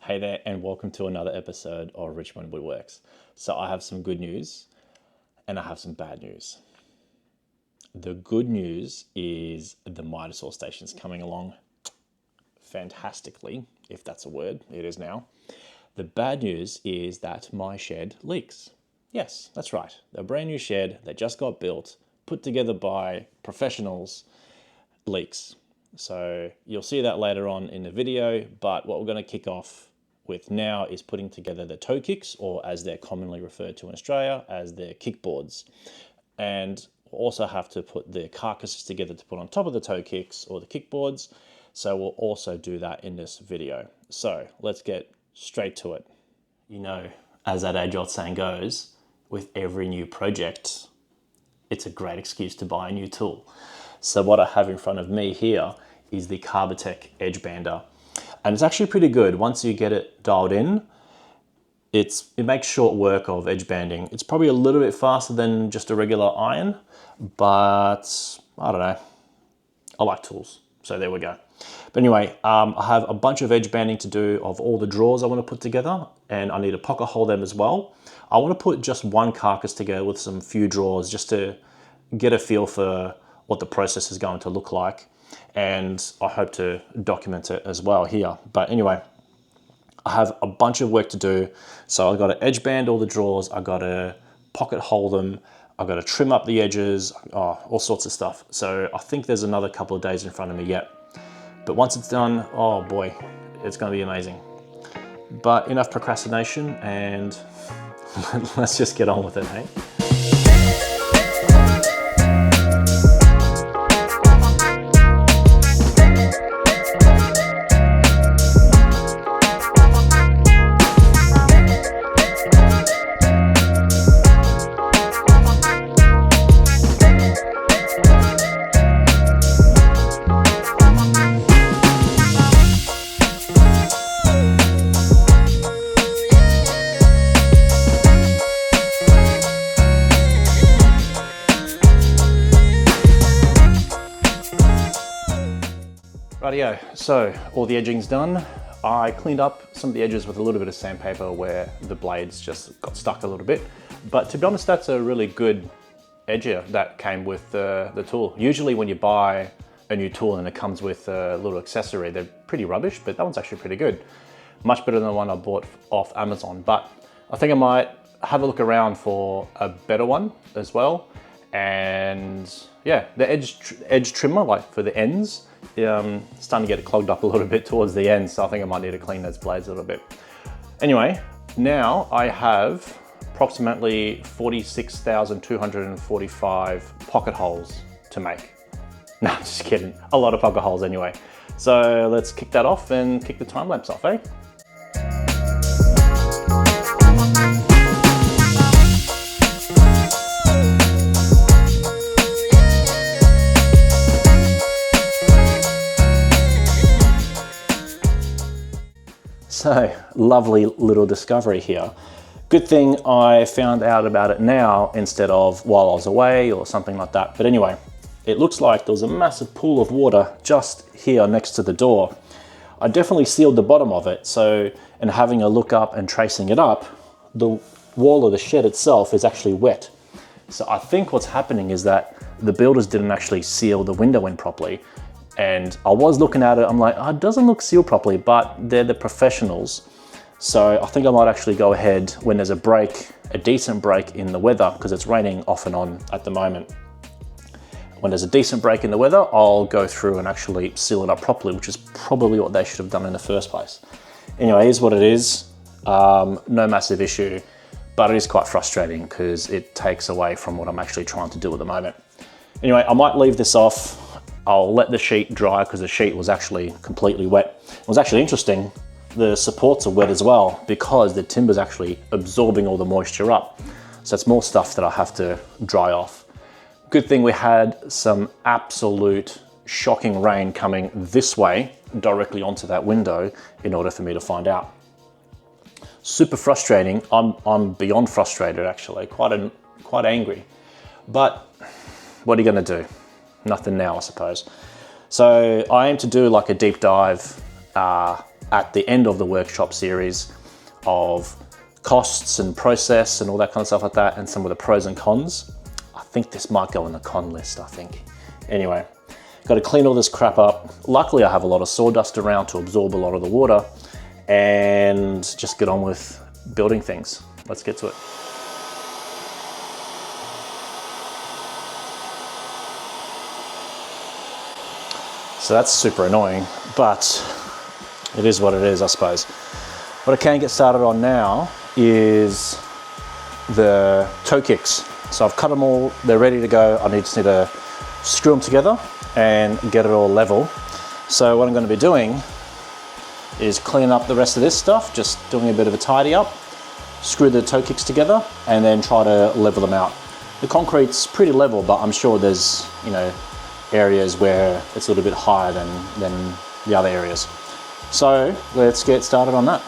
Hey there, and welcome to another episode of Richmond Woodworks. So I have some good news and I have some bad news. The good news is the Mitre saw station's coming along fantastically, if that's a word, it is now. The bad news is that my shed leaks. Yes, that's right. A brand new shed that just got built, put together by professionals, leaks. So you'll see that later on in the video, but what we're going to kick off with now is putting together the toe kicks, or as they're commonly referred to in Australia as their kickboards. And we'll also have to put the carcasses together to put on top of the toe kicks or the kickboards. So we'll also do that in this video. So let's get straight to it. You know, as that age-old saying goes, with every new project, it's a great excuse to buy a new tool. So what I have in front of me here is the Carbotech Edge Bander. And it's actually pretty good. Once you get it dialed in, it makes short work of edge banding. It's probably a little bit faster than just a regular iron, but I don't know. I like tools, so there we go. But anyway, I have a bunch of edge banding to do of all the drawers I want to put together, and I need to pocket hole them as well. I want to put just one carcass together with some few drawers just to get a feel for what the process is going to look like. And I hope to document it as well here. But anyway, I have a bunch of work to do. So I've got to edge band all the drawers. I've got to pocket hole them. I've got to trim up the edges, all sorts of stuff. So I think there's another couple of days in front of me yet. But once it's done, oh boy, it's going to be amazing. But enough procrastination, and let's just get on with it, hey? Rightio, so all the edging's done. I cleaned up some of the edges with a little bit of sandpaper where the blades just got stuck a little bit. But to be honest, that's a really good edger that came with the tool. Usually when you buy a new tool and it comes with a little accessory, they're pretty rubbish, but that one's actually pretty good. Much better than the one I bought off Amazon. But I think I might have a look around for a better one as well. And yeah, the edge trimmer, like for the ends, starting to get it clogged up a little bit towards the end, so I think I might need to clean those blades a little bit. Anyway, now I have approximately 46,245 pocket holes to make. No, just kidding. A lot of pocket holes anyway. So let's kick that off and kick the time lapse off, eh? So, lovely little discovery here. Good thing I found out about it now instead of while I was away or something like that. But anyway, it looks like there was a massive pool of water just here next to the door. I definitely sealed the bottom of it. So, in having a look up and tracing it up, the wall of the shed itself is actually wet. So I think what's happening is that the builders didn't actually seal the window in properly. And I was looking at it, I'm like, oh, it doesn't look sealed properly, but they're the professionals. So I think I might actually go ahead when there's a break, a decent break in the weather, because it's raining off and on at the moment. When there's a decent break in the weather, I'll go through and actually seal it up properly, which is probably what they should have done in the first place. Anyway, here's what it is. No massive issue, but it is quite frustrating because it takes away from what I'm actually trying to do at the moment. Anyway, I might leave this off. I'll let the sheet dry because the sheet was actually completely wet. It was actually interesting. The supports are wet as well because the timber's actually absorbing all the moisture up. So it's more stuff that I have to dry off. Good thing we had some absolute shocking rain coming this way directly onto that window in order for me to find out. Super frustrating. I'm beyond frustrated actually, quite angry. But what are you gonna do? Nothing now, I suppose. So I aim to do like a deep dive at the end of the workshop series of costs and process and all that kind of stuff like that, and some of the pros and cons. I think this might go on the con list, I think. Anyway, got to clean all this crap up. Luckily, I have a lot of sawdust around to absorb a lot of the water, and just get on with building things. Let's get to it. So that's super annoying, but it is what it is, I suppose. What I can get started on now is the toe kicks. So I've cut them all, they're ready to go. I just need to screw them together and get it all level. So what I'm going to be doing is clean up the rest of this stuff, just doing a bit of a tidy up, screw the toe kicks together, and then try to level them out. The concrete's pretty level, but I'm sure there's, you know, areas where it's a little bit higher than the other areas. So let's get started on that.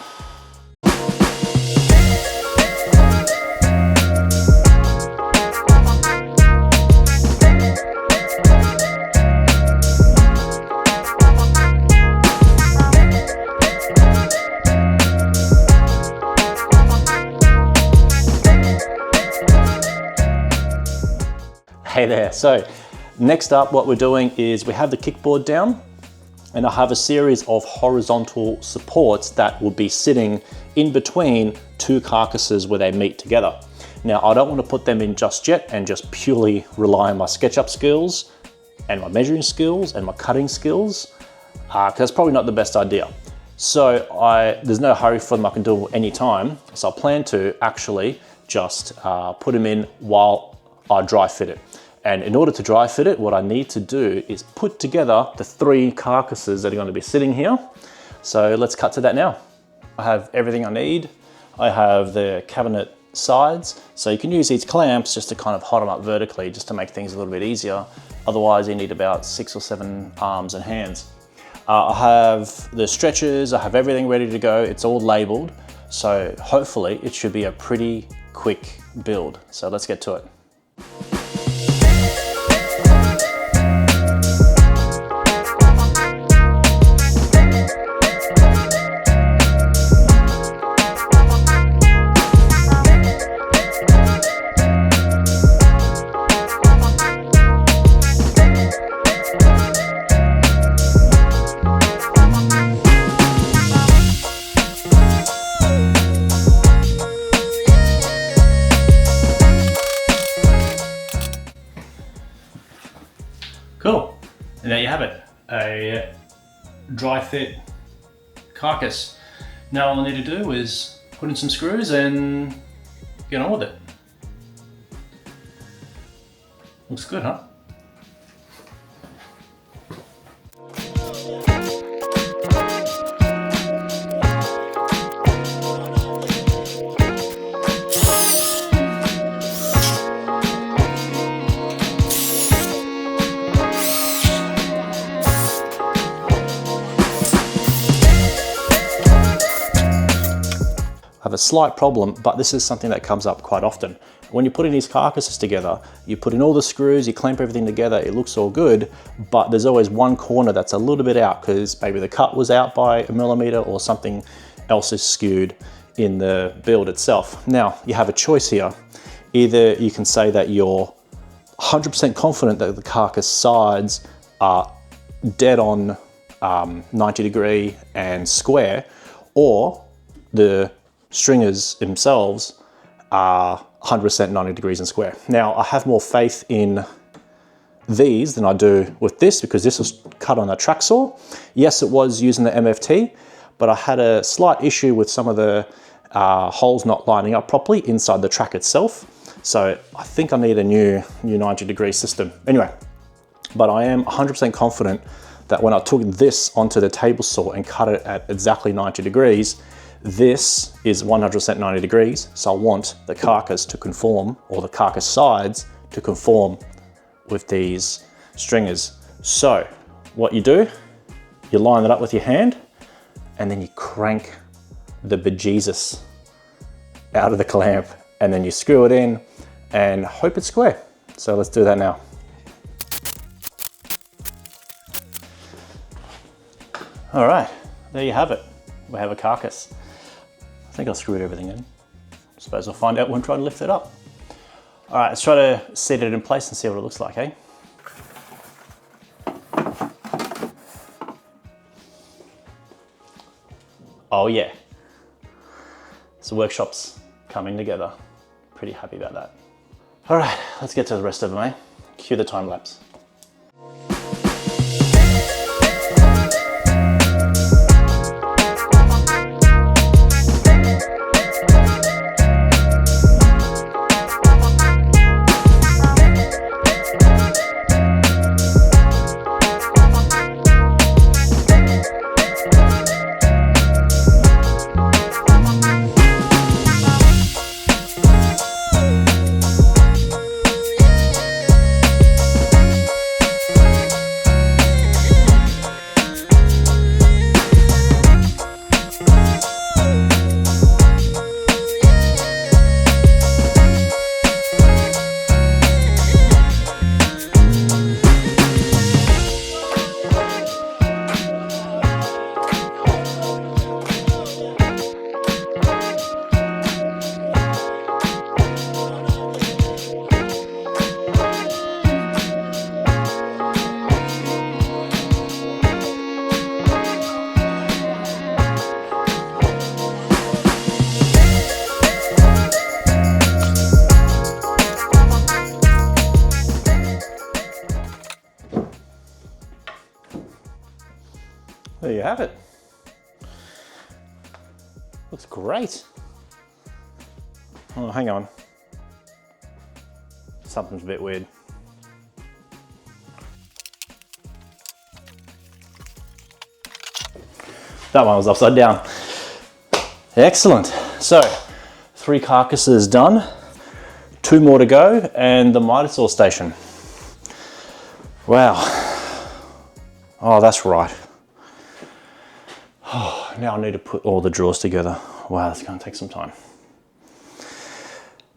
Hey there, so next up what we're doing is we have the kickboard down, and I have a series of horizontal supports that will be sitting in between two carcasses where they meet together. Now I don't want to put them in just yet and just purely rely on my SketchUp skills and my measuring skills and my cutting skills, because that's probably not the best idea. So there's no hurry for them, I can do them any time. So I plan to actually just put them in while I dry fit it. And in order to dry fit it, what I need to do is put together the three carcasses that are going to be sitting here. So let's cut to that now. I have everything I need. I have the cabinet sides. So you can use these clamps just to kind of hold them up vertically, just to make things a little bit easier. Otherwise you need about 6 or 7 arms and hands. I have the stretchers, I have everything ready to go. It's all labeled. So hopefully it should be a pretty quick build. So let's get to it. Cool, and there you have it, a dry fit carcass. Now all I need to do is put in some screws and get on with it. Looks good, huh? I have a slight problem, but this is something that comes up quite often. When you're putting these carcasses together, you put in all the screws, you clamp everything together, it looks all good, but there's always one corner that's a little bit out because maybe the cut was out by a millimeter or something else is skewed in the build itself. Now, you have a choice here. Either you can say that you're 100% confident that the carcass sides are dead on 90 degree and square, or the stringers themselves are 100% 90 degrees and square. Now, I have more faith in these than I do with this because this was cut on a track saw. Yes, it was using the MFT, but I had a slight issue with some of the holes not lining up properly inside the track itself. So I think I need a new 90 degree system. Anyway, but I am 100% confident that when I took this onto the table saw and cut it at exactly 90 degrees, this is 100% 90 degrees. So I want the carcass to conform, or the carcass sides to conform with these stringers. So what you do, you line it up with your hand and then you crank the bejesus out of the clamp and then you screw it in and hope it's square. So let's do that now. All right, there you have it. we have a carcass. I think I screwed everything in. Suppose I'll find out when trying to lift it up. All right, let's try to set it in place and see what it looks like, eh? Oh yeah. So workshop's coming together. Pretty happy about that. All right, let's get to the rest of them, eh? Cue the time lapse. There you have it. Looks great. Oh, hang on. Something's a bit weird. That one was upside down. Excellent. So, 3 carcasses done, 2 more to go, and the miter saw station. Wow. Oh, that's right. Oh, now I need to put all the drawers together. Wow, that's going to take some time.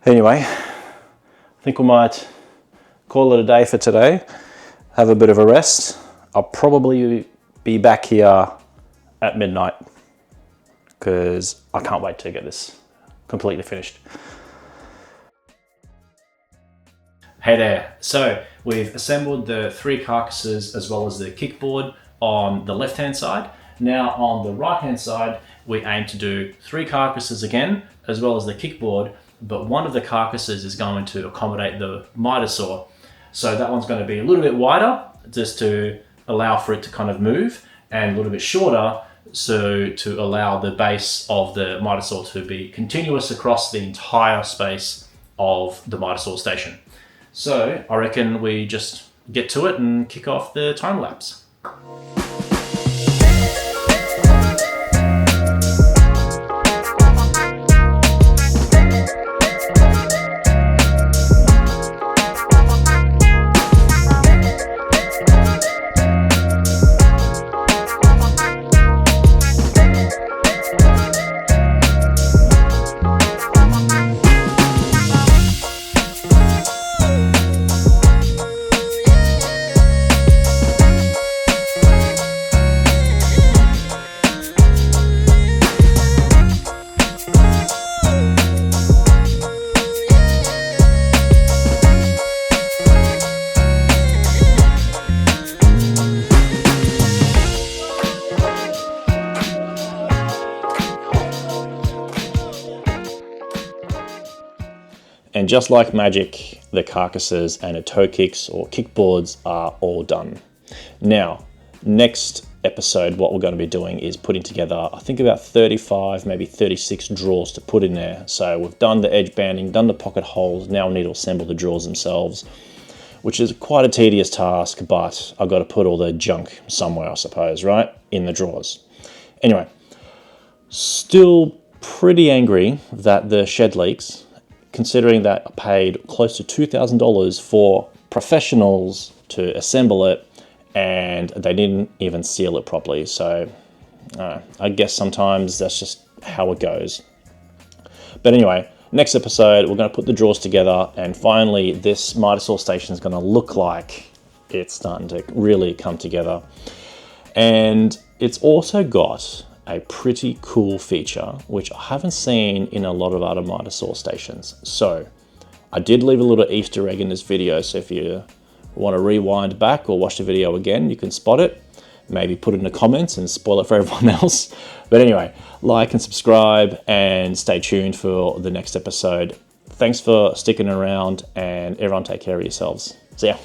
Anyway, I think we might call it a day for today. Have a bit of a rest. I'll probably be back here at midnight because I can't wait to get this completely finished. Hey there. So we've assembled the 3 carcasses as well as the kickboard on the left-hand side. Now on the right-hand side, we aim to do 3 carcasses again, as well as the kickboard, but one of the carcasses is going to accommodate the miter saw. So that one's going to be a little bit wider, just to allow for it to kind of move, and a little bit shorter, so to allow the base of the miter saw to be continuous across the entire space of the miter saw station. So I reckon we just get to it and kick off the time lapse. And just like magic, the carcasses and the toe kicks or kickboards are all done. Now, next episode, what we're going to be doing is putting together, I think about 35, maybe 36 drawers to put in there. So we've done the edge banding, done the pocket holes, now we need to assemble the drawers themselves, which is quite a tedious task, but I've got to put all the junk somewhere, I suppose, right? In the drawers. Anyway, still pretty angry that the shed leaks, considering that I paid close to $2,000 for professionals to assemble it, and they didn't even seal it properly. So I guess sometimes that's just how it goes. But anyway, next episode, we're going to put the drawers together, and finally this miter saw station is going to look like it's starting to really come together. And it's also got a pretty cool feature, which I haven't seen in a lot of other miter saw stations. So I did leave a little Easter egg in this video, so if you want to rewind back or watch the video again, you can spot it. Maybe put it in the comments and spoil it for everyone else. But anyway, like and subscribe and stay tuned for the next episode. Thanks for sticking around, and everyone take care of yourselves. See ya.